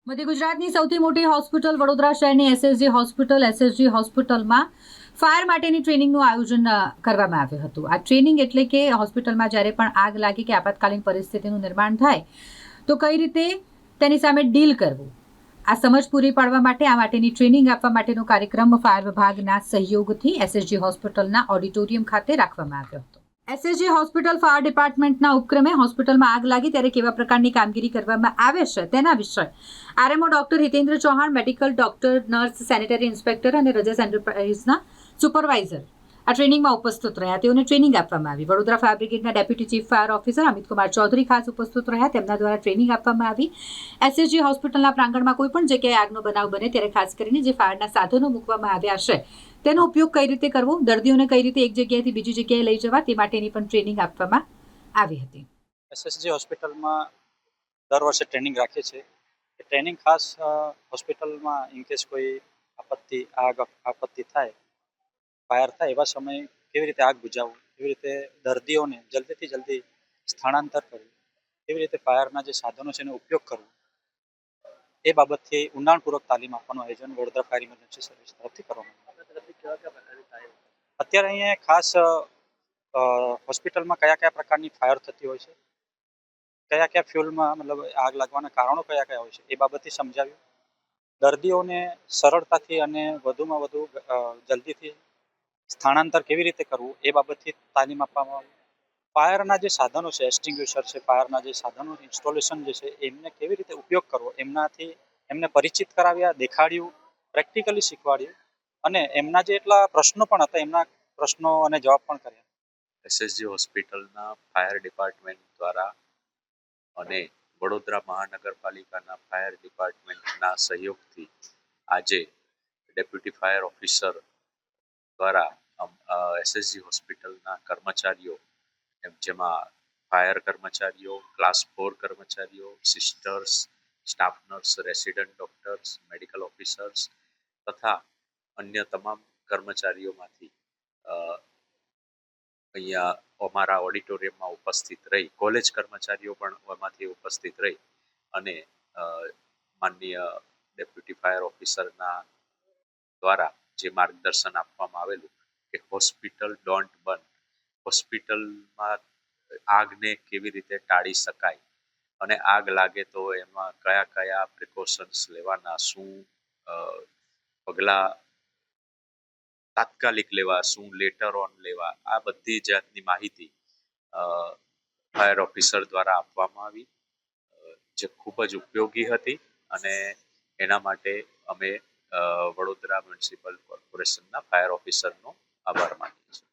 મધ્ય ગુજરાતની સૌથી મોટી હોસ્પિટલ વડોદરા શહેરની એસએસજી હોસ્પિટલમાં ફાયર માટેની ટ્રેનિંગનું આયોજન કરવામાં આવ્યું હતું. આ ટ્રેનિંગ એટલે કે હોસ્પિટલમાં જ્યારે પણ આગ લાગે કે આપાતકાલીન પરિસ્થિતિનું નિર્માણ થાય તો કઈ રીતે તેની સામે ડીલ કરવું, આ સમજ પૂરી પાડવા માટે આ માટેની ટ્રેનિંગ આપવા માટેનો કાર્યક્રમ ફાયર વિભાગના સહયોગથી એસએસજી હોસ્પિટલના ઓડિટોરિયમ ખાતે રાખવામાં આવ્યો હતો. એસએસજી હોસ્પિટલ ફાયર ડિપાર્ટમેન્ટના ઉપક્રમે હોસ્પિટલમાં આગ લાગી ત્યારે કેવા પ્રકારની કામગીરી કરવામાં આવે છે તેના વિશે RMO doctor Hitendra Chauhan, medical doctor, nurse, sanitary inspector અને રજસ એન્ટરપ્રાઇઝના સુપરવાઇઝર આ ટ્રેનિંગમાં ઉપસ્થિત રહ્યા. તેઓને ટ્રેનિંગ આપવામાં આવી. વડોદરા ફાયર બ્રિગેડના deputy chief fire officer Amit Kumar Chaudhary ખાસ ઉપસ્થિત રહ્યા. તેમના દ્વારા ટ્રેનિંગ આપવામાં આવી. એસએસજી હોસ્પિટલના પ્રાંગણમાં કોઈ પણ જગ્યાએ આગનો બનાવ બને ત્યારે ખાસ કરીને જે ફાયરના સાધનો મૂકવામાં આવ્યા છે તેનો ઉપયોગ કઈ રીતે કરવો, દર્દીઓને કઈ રીતે એક જગ્યાએથી બીજી જગ્યાએ લઈ જવા તે માટેની પણ ટ્રેનિંગ આપવામાં આવી હતી. એસએસજી હોસ્પિટલમાં દર વર્ષે ટ્રેનિંગ રાખીએ છીએ. ટ્રેનિંગ ખાસ હોસ્પિટલમાં ઇનકેસ કોઈ આપત્તિ થાય, ફાયર થાય એવા સમયે કેવી રીતે આગ બુઝાવવું, કેવી રીતે દર્દીઓને જલ્દીથી જલ્દી સ્થળાંતર કરવું, કેવી રીતે ફાયરના જે સાધનો છે એનો ઉપયોગ કરવો, એ બાબતથી ઊંડાણપૂર્વક તાલીમ આપવાનું આયોજન વડોદરા ફાયર ઇમરજન્સી સર્વિસ તરફથી કરવામાં આવ્યું. અત્યારે અહીંયા ખાસ હોસ્પિટલમાં કયા કયા પ્રકારની ફાયર થતી હોય છે, કયા કયા ફ્યુલમાં મતલબ આગ લાગવાના કારણો કયા કયા હોય છે એ બાબતથી સમજાવ્યું. દર્દીઓને સરળતાથી અને વધુમાં વધુ જલ્દીથી સ્થળાંતર કેવી રીતે કરવું એ બાબતથી તાલીમ આપવામાં આવી. ફાયરના જે સાધનો છે, એક્સટિંગ્યુશર છે, ફાયરના જે સાધનો ઇન્સ્ટોલેશન જે છે એમને કેવી રીતે ઉપયોગ કરવો એમનાથી એમને પરિચિત કરાવ્યા, દેખાડ્યું, પ્રેક્ટિકલી શીખવાડ્યું અને એમના જે એટલા પ્રશ્નો પણ હતા એમના પ્રશ્નો અને જવાબ પણ કર્યા. એસએસજી હોસ્પિટલના ફાયર ડિપાર્ટમેન્ટ દ્વારા અને વડોદરા મહાનગરપાલિકાના ફાયર ડિપાર્ટમેન્ટના સહયોગથી આજે ડેપ્યુટી ફાયર ઓફિસર દ્વારા એસએસજી હોસ્પિટલના કર્મચારીઓ, જેમાં ફાયર કર્મચારીઓ, ક્લાસ 4 કર્મચારીઓ, sisters, staff nurse, resident doctors, medical officers તથા અન્ય તમામ કર્મચારીઓમાંથી અહીંયા અમારા ઓડિટોરિયમમાં ઉપસ્થિત રહી, કોલેજ કર્મચારીઓ પણ એમાંથી ઉપસ્થિત રહી અને માનનીય ડેપ્યુટી ફાયર ઓફિસરના દ્વારા જે માર્ગદર્શન આપવામાં આવેલું કે હોસ્પિટલ ડોન્ટ બર્ન, હોસ્પિટલમાં આગને કેવી રીતે ટાળી શકાય અને આગ લાગે તો એમાં કયા કયા પ્રિકોશન્સ લેવાના, શું પગલાં તાત્કાલિક લેવા, શું લેટર ઓન લેવા, આ બધી જાતની માહિતી ફાયર ઓફિસર દ્વારા આપવામાં આવી, જે ખૂબ જ ઉપયોગી હતી અને એના માટે અમે વડોદરા મ્યુનિસિપલ કોર્પોરેશનના ફાયર ઓફિસરનો આભાર માનીએ છીએ.